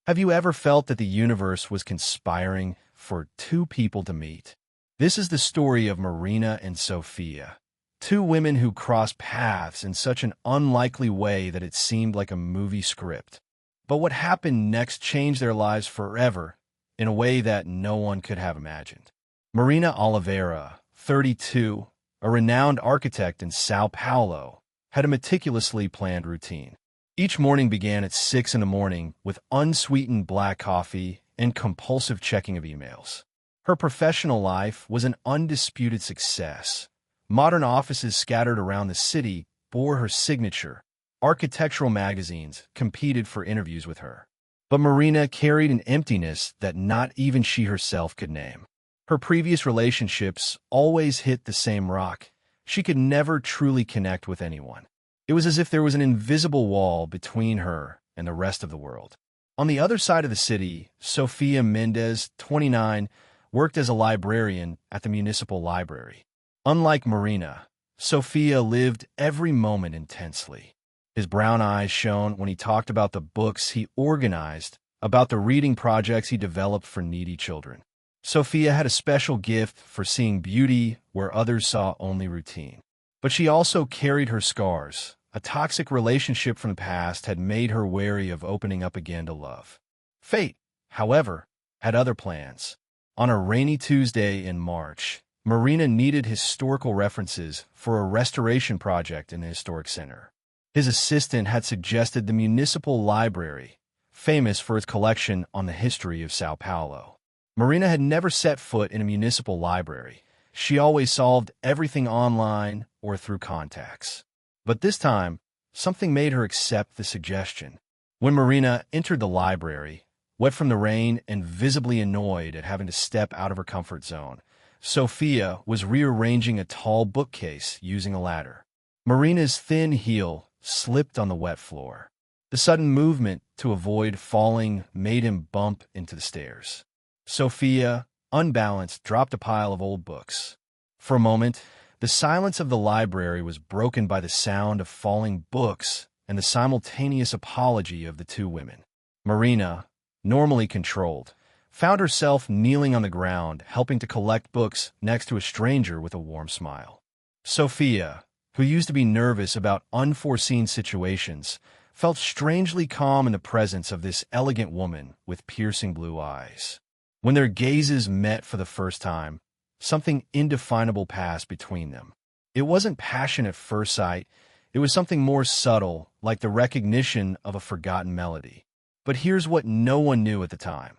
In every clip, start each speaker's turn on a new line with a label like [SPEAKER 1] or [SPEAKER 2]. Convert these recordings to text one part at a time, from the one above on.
[SPEAKER 1] Have you ever felt that the universe was conspiring for two people to meet? This is the story of Marina and Sophia, two women who crossed paths in such an unlikely way that it seemed like a movie script. But what happened next changed their lives forever in a way that no one could have imagined. Marina Oliveira, 32, a renowned architect in Sao Paulo, had a meticulously planned routine. Each morning began at 6 in the morning with unsweetened black coffee and compulsive checking of emails. Her professional life was an undisputed success. Modern offices scattered around the city bore her signature. Architectural magazines competed for interviews with her. But Marina carried an emptiness that not even she herself could name. Her previous relationships always hit the same rock. She could never truly connect with anyone. It was as if there was an invisible wall between her and the rest of the world. On the other side of the city, Sofia Mendez, 29, worked as a librarian at the municipal library. Unlike Marina, Sofia lived every moment intensely. His brown eyes shone when he talked about the books he organized, about the reading projects he developed for needy children. Sofia had a special gift for seeing beauty where others saw only routine. But she also carried her scars. A toxic relationship from the past had made her wary of opening up again to love. Fate, however, had other plans. On a rainy Tuesday in March, Marina needed historical references for a restoration project in the historic center. His assistant had suggested the municipal library, famous for its collection on the history of Sao Paulo. Marina had never set foot in a municipal library. She always solved everything online or through contacts. But this time, something made her accept the suggestion. When Marina entered the library, wet from the rain and visibly annoyed at having to step out of her comfort zone, Sofia was rearranging a tall bookcase using a ladder. Marina's thin heel slipped on the wet floor. The sudden movement to avoid falling made him bump into the stairs. Sofia, unbalanced, dropped a pile of old books. For a moment, the silence of the library was broken by the sound of falling books and the simultaneous apology of the two women. Marina, normally controlled, found herself kneeling on the ground, helping to collect books next to a stranger with a warm smile. Sofia, who used to be nervous about unforeseen situations, felt strangely calm in the presence of this elegant woman with piercing blue eyes. When their gazes met for the first time, something indefinable passed between them. It wasn't passion at first sight. It was something more subtle, like the recognition of a forgotten melody. But here's what no one knew at the time.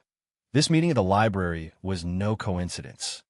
[SPEAKER 1] This meeting at the library was no coincidence.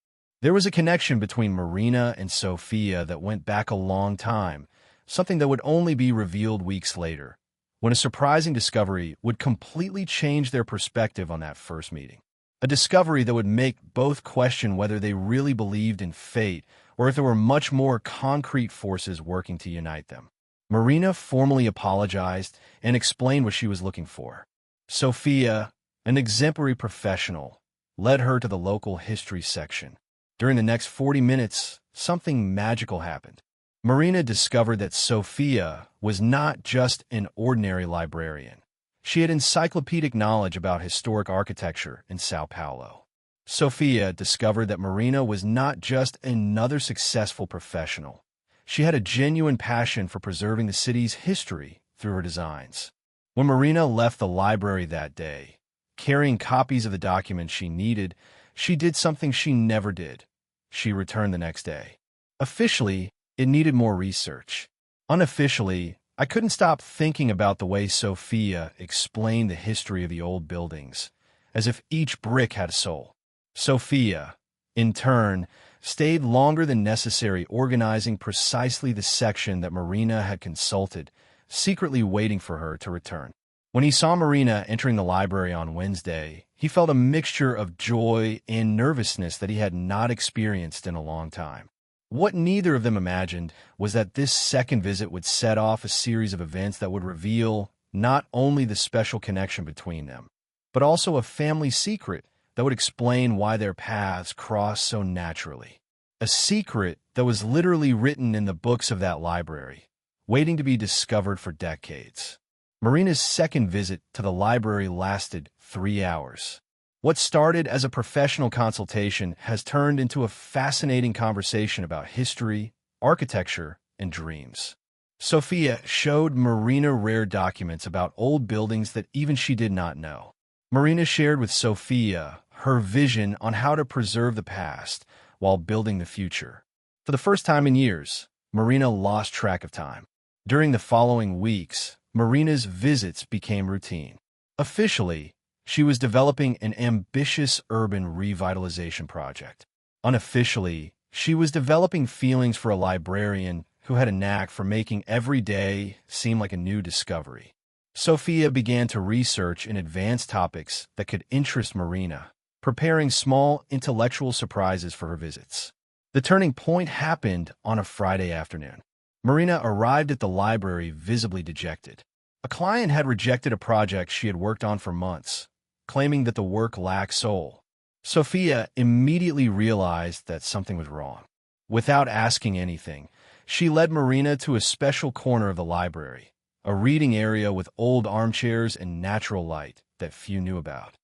[SPEAKER 1] There was a connection between Marina and Sofia that went back a long time, something that would only be revealed weeks later, when a surprising discovery would completely change their perspective on that first meeting. A discovery that would make both question whether they really believed in fate or if there were much more concrete forces working to unite them. Marina formally apologized and explained what she was looking for. Sofia, an exemplary professional, led her to the local history section. During the next 40 minutes, something magical happened. Marina discovered that Sofia was not just an ordinary librarian. She had encyclopedic knowledge about historic architecture in Sao Paulo. Sofia discovered that Marina was not just another successful professional. She had a genuine passion for preserving the city's history through her designs. When Marina left the library that day, carrying copies of the documents she needed, she did something she never did. She returned the next day. Officially, it needed more research. Unofficially, I couldn't stop thinking about the way Sofia explained the history of the old buildings, as if each brick had a soul. Sofia, in turn, stayed longer than necessary organizing precisely the section that Marina had consulted, secretly waiting for her to return. When he saw Marina entering the library on Wednesday, he felt a mixture of joy and nervousness that he had not experienced in a long time. What neither of them imagined was that this second visit would set off a series of events that would reveal not only the special connection between them, but also a family secret that would explain why their paths crossed so naturally. A secret that was literally written in the books of that library, waiting to be discovered for decades. Marina's second visit to the library lasted 3 hours. What started as a professional consultation has turned into a fascinating conversation about history, architecture, and dreams. Sophia showed Marina rare documents about old buildings that even she did not know. Marina shared with Sophia her vision on how to preserve the past while building the future. For the first time in years, Marina lost track of time. During the following weeks, Marina's visits became routine. Officially, she was developing an ambitious urban revitalization project. Unofficially, she was developing feelings for a librarian who had a knack for making every day seem like a new discovery. Sophia began to research in advanced topics that could interest Marina, preparing small intellectual surprises for her visits. The turning point happened on a Friday afternoon. Marina arrived at the library visibly dejected. A client had rejected a project she had worked on for months, claiming that the work lacked soul. Sophia immediately realized that something was wrong. Without asking anything, she led Marina to a special corner of the library, a reading area with old armchairs and natural light that few knew about.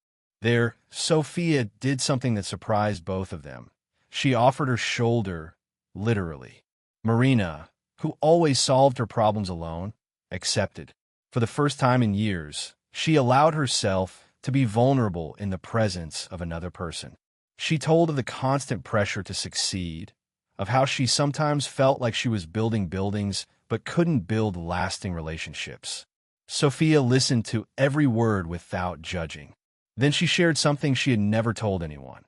[SPEAKER 1] There, Sophia did something that surprised both of them. She offered her shoulder, literally. Marina, who always solved her problems alone, accepted. For the first time in years, she allowed herself to be vulnerable in the presence of another person. She told of the constant pressure to succeed, of how she sometimes felt like she was building buildings but couldn't build lasting relationships. Sophia listened to every word without judging. Then she shared something she had never told anyone.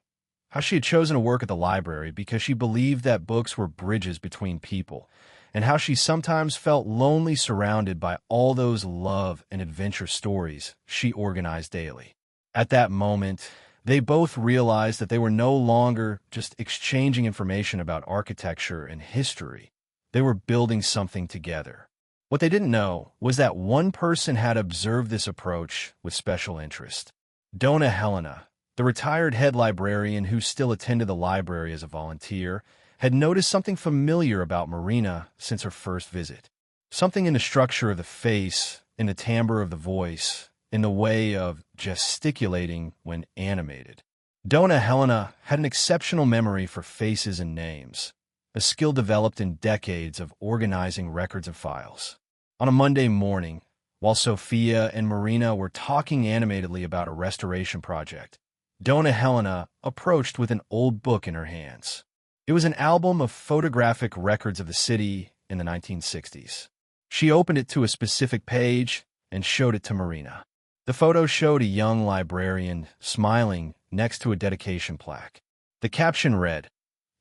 [SPEAKER 1] How she had chosen to work at the library because she believed that books were bridges between people, and how she sometimes felt lonely surrounded by all those love and adventure stories she organized daily. At that moment, they both realized that they were no longer just exchanging information about architecture and history. They were building something together. What they didn't know was that one person had observed this approach with special interest. Donna Helena, the retired head librarian who still attended the library as a volunteer, had noticed something familiar about Marina since her first visit. Something in the structure of the face, in the timbre of the voice, in the way of gesticulating when animated. Donna Helena had an exceptional memory for faces and names, a skill developed in decades of organizing records and files. On a Monday morning, while Sophia and Marina were talking animatedly about a restoration project, Donna Helena approached with an old book in her hands. It was an album of photographic records of the city in the 1960s. She opened it to a specific page and showed it to Marina. The photo showed a young librarian smiling next to a dedication plaque. The caption read,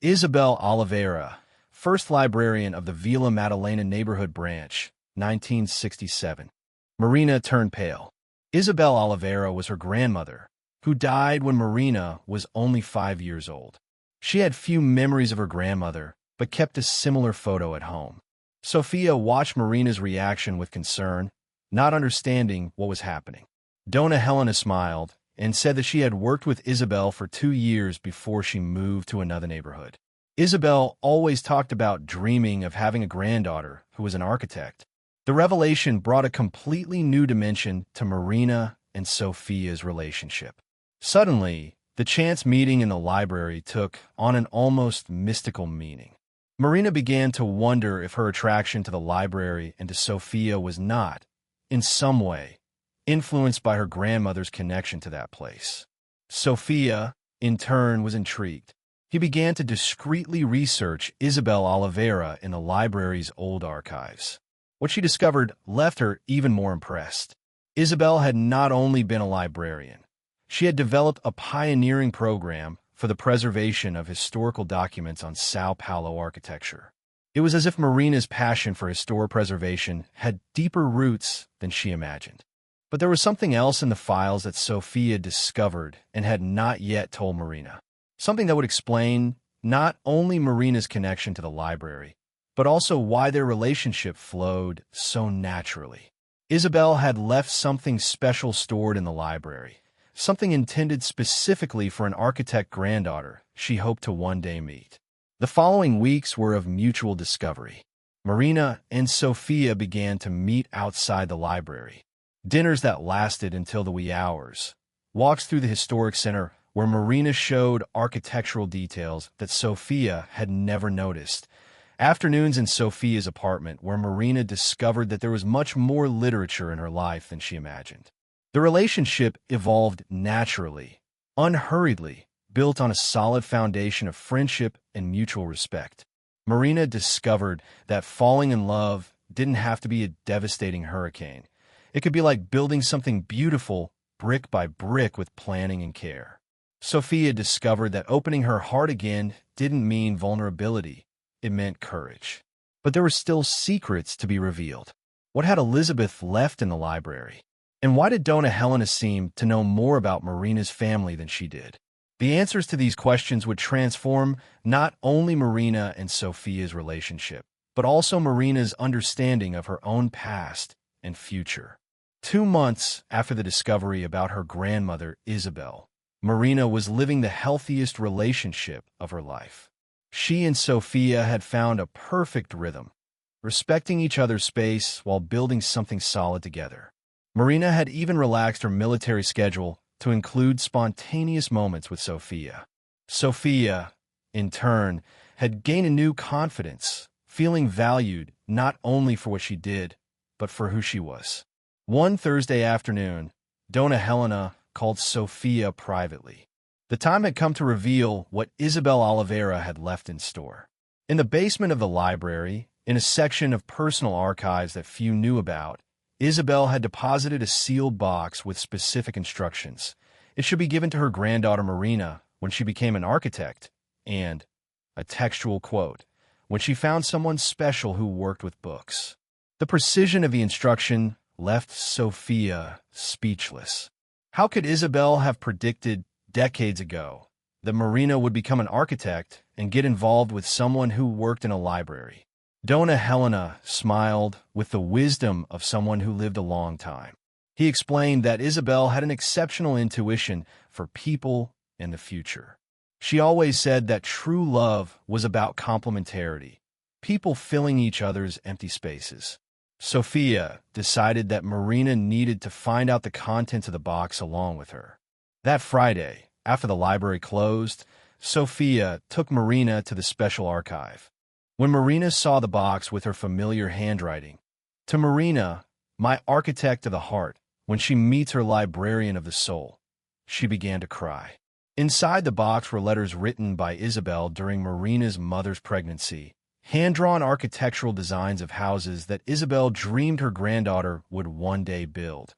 [SPEAKER 1] "Isabel Oliveira, first librarian of the Villa Madalena neighborhood branch, 1967. Marina turned pale. Isabel Oliveira was her grandmother, who died when Marina was only 5 years old. She had few memories of her grandmother, but kept a similar photo at home. Sophia watched Marina's reaction with concern, not understanding what was happening. Donna Helena smiled and said that she had worked with Isabel for 2 years before she moved to another neighborhood. Isabel always talked about dreaming of having a granddaughter who was an architect. The revelation brought a completely new dimension to Marina and Sophia's relationship. Suddenly, the chance meeting in the library took on an almost mystical meaning. Marina began to wonder if her attraction to the library and to Sophia was not, in some way, influenced by her grandmother's connection to that place. Sophia, in turn, was intrigued. He began to discreetly research Isabel Oliveira in the library's old archives. What she discovered left her even more impressed. Isabel had not only been a librarian, she had developed a pioneering program for the preservation of historical documents on Sao Paulo architecture. It was as if Marina's passion for historic preservation had deeper roots than she imagined. But there was something else in the files that Sophia discovered and had not yet told Marina. Something that would explain not only Marina's connection to the library, but also why their relationship flowed so naturally. Isabel had left something special stored in the library, something intended specifically for an architect granddaughter she hoped to one day meet. The following weeks were of mutual discovery. Marina and Sophia began to meet outside the library. dinners that lasted until the wee hours, walks through the historic center where Marina showed architectural details that Sophia had never noticed, afternoons in Sophia's apartment where Marina discovered that there was much more literature in her life than she imagined. The relationship evolved naturally, unhurriedly, built on a solid foundation of friendship and mutual respect. Marina discovered that falling in love didn't have to be a devastating hurricane. It could be like building something beautiful brick by brick with planning and care. Sophia discovered that opening her heart again didn't mean vulnerability. It meant courage. But there were still secrets to be revealed. What had Elizabeth left in the library? And why did Donna Helena seem to know more about Marina's family than she did? The answers to these questions would transform not only Marina and Sophia's relationship, but also Marina's understanding of her own past and future. 2 months after the discovery about her grandmother, Isabel, Marina was living the healthiest relationship of her life. She and Sophia had found a perfect rhythm, respecting each other's space while building something solid together. Marina had even relaxed her military schedule to include spontaneous moments with Sophia. Sophia, in turn, had gained a new confidence, feeling valued not only for what she did, but for who she was. One Thursday afternoon, Donna Helena called Sophia privately. The time had come to reveal what Isabel Oliveira had left in store. In the basement of the library, in a section of personal archives that few knew about, Isabel had deposited a sealed box with specific instructions. It should be given to her granddaughter Marina when she became an architect, and a textual quote, when she found someone special who worked with books. The precision of the instruction left Sophia speechless. How could Isabel have predicted decades ago that Marina would become an architect and get involved with someone who worked in a library? Donna Helena smiled with the wisdom of someone who lived a long time. He explained that Isabel had an exceptional intuition for people and the future. She always said that true love was about complementarity, people filling each other's empty spaces. Sophia decided that Marina needed to find out the contents of the box along with her. That Friday, after the library closed, Sophia took Marina to the special archive. When Marina saw the box with her familiar handwriting, to Marina, my architect of the heart, when she meets her librarian of the soul, she began to cry. Inside the box were letters written by Isabel during Marina's mother's pregnancy, hand-drawn architectural designs of houses that Isabel dreamed her granddaughter would one day build,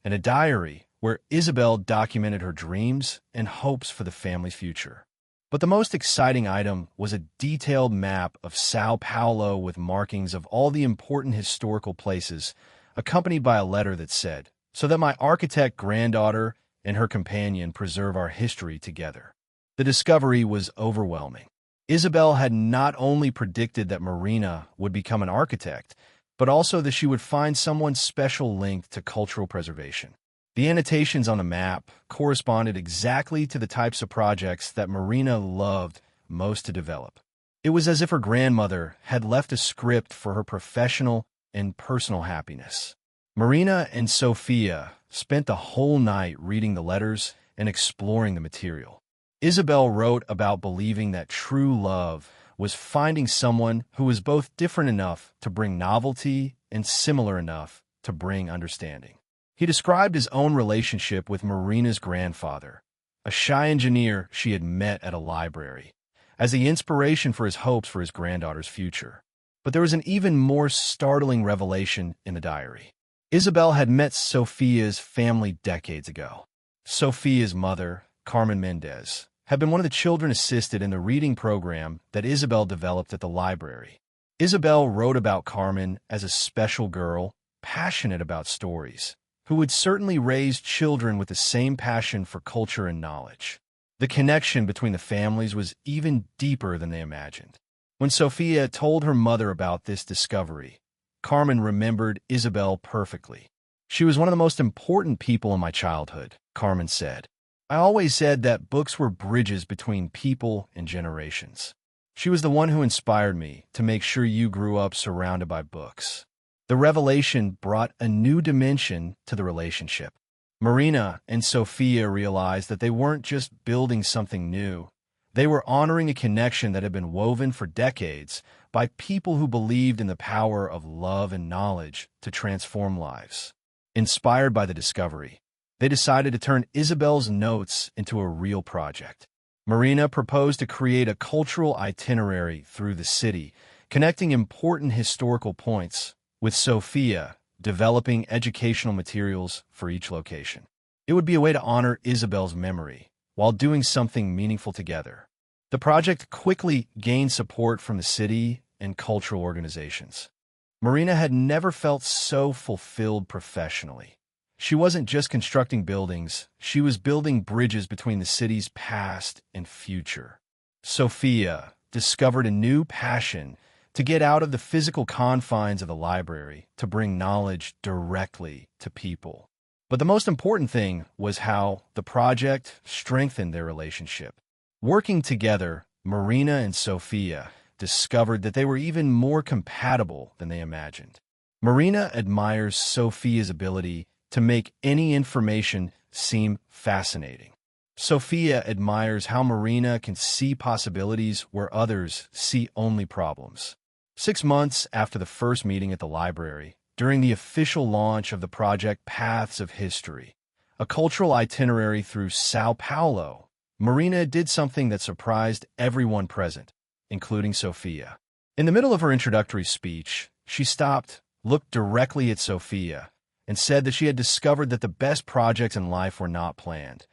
[SPEAKER 1] and a diary where Isabel documented her dreams and hopes for the family's future. But the most exciting item was a detailed map of Sao Paulo with markings of all the important historical places, accompanied by a letter that said, "So that my architect granddaughter and her companion preserve our history together." The discovery was overwhelming. Isabel had not only predicted that Marina would become an architect, but also that she would find someone special linked to cultural preservation. The annotations on the map corresponded exactly to the types of projects that Marina loved most to develop. It was as if her grandmother had left a script for her professional and personal happiness. Marina and Sophia spent the whole night reading the letters and exploring the material. Isabel wrote about believing that true love was finding someone who was both different enough to bring novelty and similar enough to bring understanding. He described his own relationship with Marina's grandfather, a shy engineer she had met at a library, as the inspiration for his hopes for his granddaughter's future. But there was an even more startling revelation in the diary. Isabel had met Sophia's family decades ago. Sophia's mother, Carmen Mendez, had been one of the children assisted in the reading program that Isabel developed at the library. Isabel wrote about Carmen as a special girl, passionate about stories, who would certainly raise children with the same passion for culture and knowledge. The connection between the families was even deeper than they imagined. When Sophia told her mother about this discovery, Carmen remembered Isabel perfectly. "She was one of the most important people in my childhood," Carmen said. "I always said that books were bridges between people and generations. She was the one who inspired me to make sure you grew up surrounded by books." The revelation brought a new dimension to the relationship. Marina and Sophia realized that they weren't just building something new. They were honoring a connection that had been woven for decades by people who believed in the power of love and knowledge to transform lives. Inspired by the discovery, they decided to turn Isabel's notes into a real project. Marina proposed to create a cultural itinerary through the city, connecting important historical points, with Sophia developing educational materials for each location. It would be a way to honor Isabel's memory while doing something meaningful together. The project quickly gained support from the city and cultural organizations. Marina had never felt so fulfilled professionally. She wasn't just constructing buildings, she was building bridges between the city's past and future. Sophia discovered a new passion to get out of the physical confines of the library to bring knowledge directly to people. But the most important thing was how the project strengthened their relationship. Working together, Marina and Sophia discovered that they were even more compatible than they imagined. Marina admires Sophia's ability to make any information seem fascinating. Sophia admires how Marina can see possibilities where others see only problems. 6 months after the first meeting at the library, during the official launch of the project Paths of History, a cultural itinerary through Sao Paulo, Marina did something that surprised everyone present, including Sophia. In the middle of her introductory speech, she stopped, looked directly at Sophia, and said that she had discovered that the best projects in life were not planned.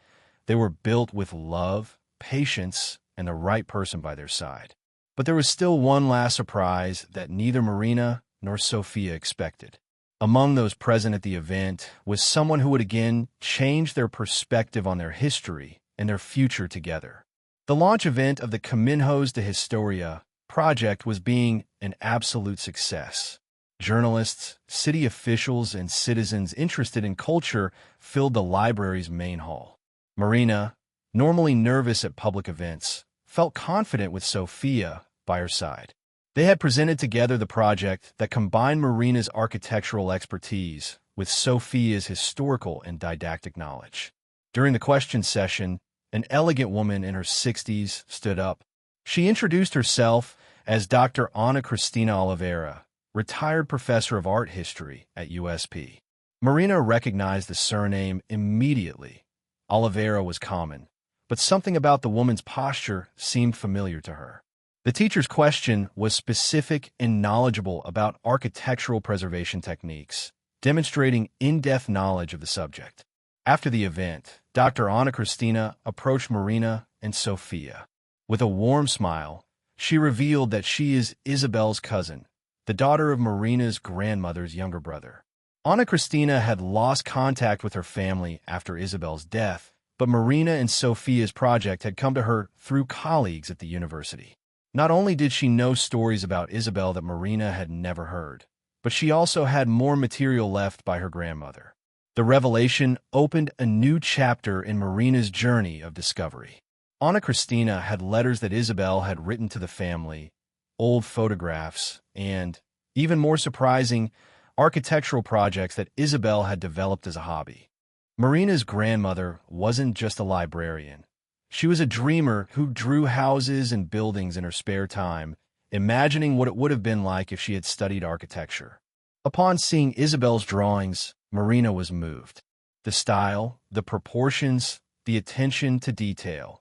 [SPEAKER 1] They were built with love, patience, and the right person by their side. But there was still one last surprise that neither Marina nor Sophia expected. Among those present at the event was someone who would again change their perspective on their history and their future together. The launch event of the Caminhos de Historia project was being an absolute success. Journalists, city officials, and citizens interested in culture filled the library's main hall. Marina, normally nervous at public events, felt confident with Sophia by her side. They had presented together the project that combined Marina's architectural expertise with Sophia's historical and didactic knowledge. During the question session, an elegant woman in her 60s stood up. She introduced herself as Dr. Ana Cristina Oliveira, retired professor of art history at USP. Marina recognized the surname immediately. Oliveira was common, but something about the woman's posture seemed familiar to her. The teacher's question was specific and knowledgeable about architectural preservation techniques, demonstrating in-depth knowledge of the subject. After the event, Dr. Ana Cristina approached Marina and Sophia. With a warm smile, she revealed that she is Isabel's cousin, the daughter of Marina's grandmother's younger brother. Ana Cristina had lost contact with her family after Isabel's death, but Marina and Sophia's project had come to her through colleagues at the university. Not only did she know stories about Isabel that Marina had never heard, but she also had more material left by her grandmother. The revelation opened a new chapter in Marina's journey of discovery. Ana Cristina had letters that Isabel had written to the family, old photographs, and, even more surprising, architectural projects that Isabel had developed as a hobby. Marina's grandmother wasn't just a librarian. She was a dreamer who drew houses and buildings in her spare time, imagining what it would have been like if she had studied architecture. Upon seeing Isabel's drawings, Marina was moved. The style, the proportions, the attention to detail,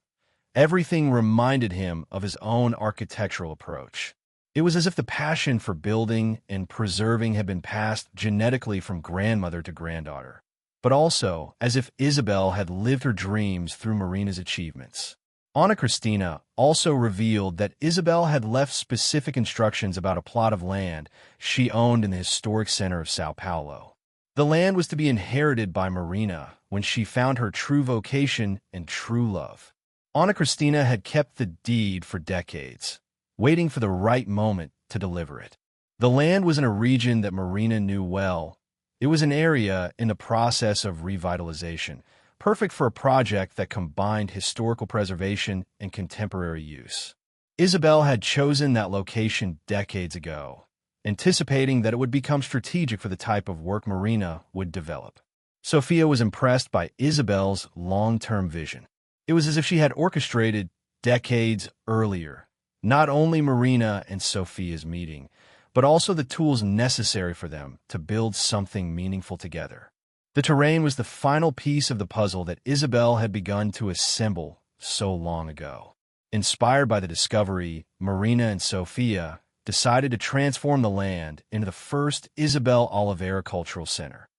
[SPEAKER 1] everything reminded him of his own architectural approach. It was as if the passion for building and preserving had been passed genetically from grandmother to granddaughter, but also as if Isabel had lived her dreams through Marina's achievements. Ana Cristina also revealed that Isabel had left specific instructions about a plot of land she owned in the historic center of Sao Paulo. The land was to be inherited by Marina when she found her true vocation and true love. Ana Cristina had kept the deed for decades, waiting for the right moment to deliver it. The land was in a region that Marina knew well. It was an area in the process of revitalization, perfect for a project that combined historical preservation and contemporary use. Isabel had chosen that location decades ago, anticipating that it would become strategic for the type of work Marina would develop. Sophia was impressed by Isabel's long-term vision. It was as if she had orchestrated decades earlier, not only Marina and Sophia's meeting, but also the tools necessary for them to build something meaningful together. The terrain was the final piece of the puzzle that Isabel had begun to assemble so long ago. Inspired by the discovery, Marina and Sophia decided to transform the land into the first Isabel Oliveira Cultural Center,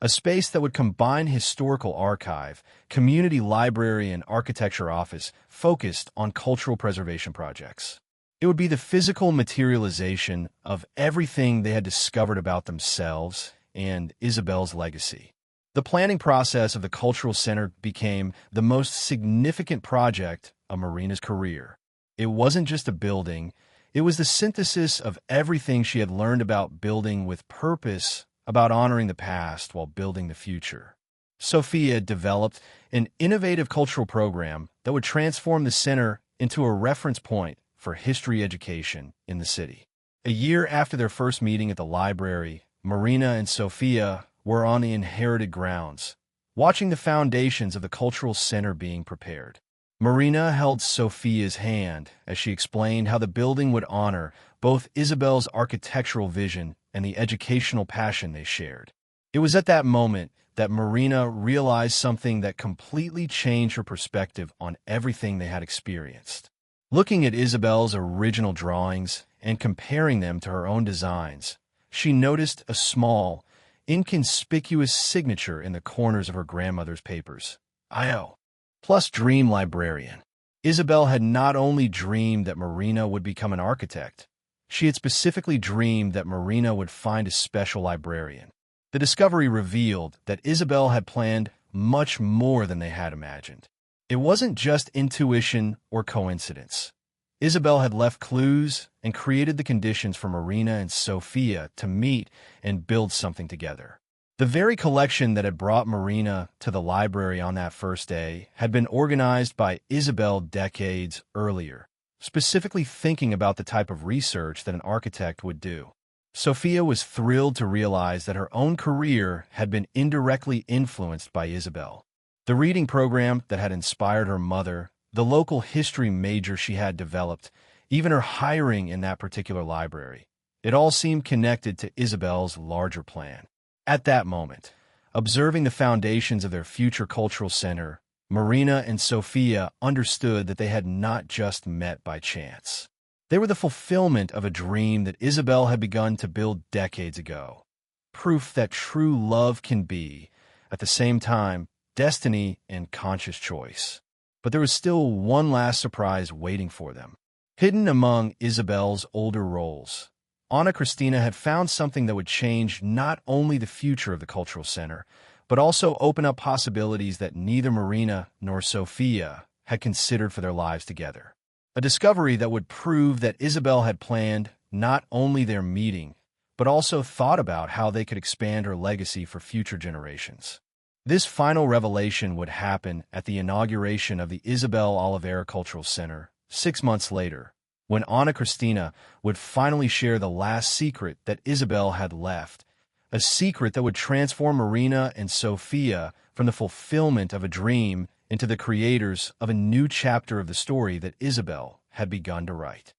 [SPEAKER 1] a space that would combine historical archive, community library, and architecture office focused on cultural preservation projects. It would be the physical materialization of everything they had discovered about themselves and Isabel's legacy. The planning process of the Cultural Center became the most significant project of Marina's career. It wasn't just a building, it was the synthesis of everything she had learned about building with purpose, about honoring the past while building the future. Sophia developed an innovative cultural program that would transform the center into a reference point for history education in the city. A year after their first meeting at the library, Marina and Sophia were on the inherited grounds, watching the foundations of the cultural center being prepared. Marina held Sophia's hand as she explained how the building would honor both Isabel's architectural vision and the educational passion they shared. It was at that moment that Marina realized something that completely changed her perspective on everything they had experienced. Looking at Isabel's original drawings and comparing them to her own designs, she noticed a small, inconspicuous signature in the corners of her grandmother's papers. I.O. plus Dream Librarian. Isabel had not only dreamed that Marina would become an architect, she had specifically dreamed that Marina would find a special librarian. The discovery revealed that Isabel had planned much more than they had imagined. It wasn't just intuition or coincidence. Isabel had left clues and created the conditions for Marina and Sophia to meet and build something together. The very collection that had brought Marina to the library on that first day had been organized by Isabel decades earlier, specifically thinking about the type of research that an architect would do. Sophia was thrilled to realize that her own career had been indirectly influenced by Isabel. The reading program that had inspired her mother, the local history major she had developed, even her hiring in that particular library, it all seemed connected to Isabel's larger plan. At that moment, observing the foundations of their future cultural center, Marina and Sophia understood that they had not just met by chance. They were the fulfillment of a dream that Isabel had begun to build decades ago. Proof that true love can be, at the same time, destiny and conscious choice. But there was still one last surprise waiting for them. Hidden among Isabel's older roles, Ana Cristina had found something that would change not only the future of the Cultural Center, but also open up possibilities that neither Marina nor Sophia had considered for their lives together. A discovery that would prove that Isabel had planned not only their meeting, but also thought about how they could expand her legacy for future generations. This final revelation would happen at the inauguration of the Isabel Oliveira Cultural Center 6 months later, when Ana Cristina would finally share the last secret that Isabel had left, a secret that would transform Marina and Sophia from the fulfillment of a dream into the creators of a new chapter of the story that Isabel had begun to write.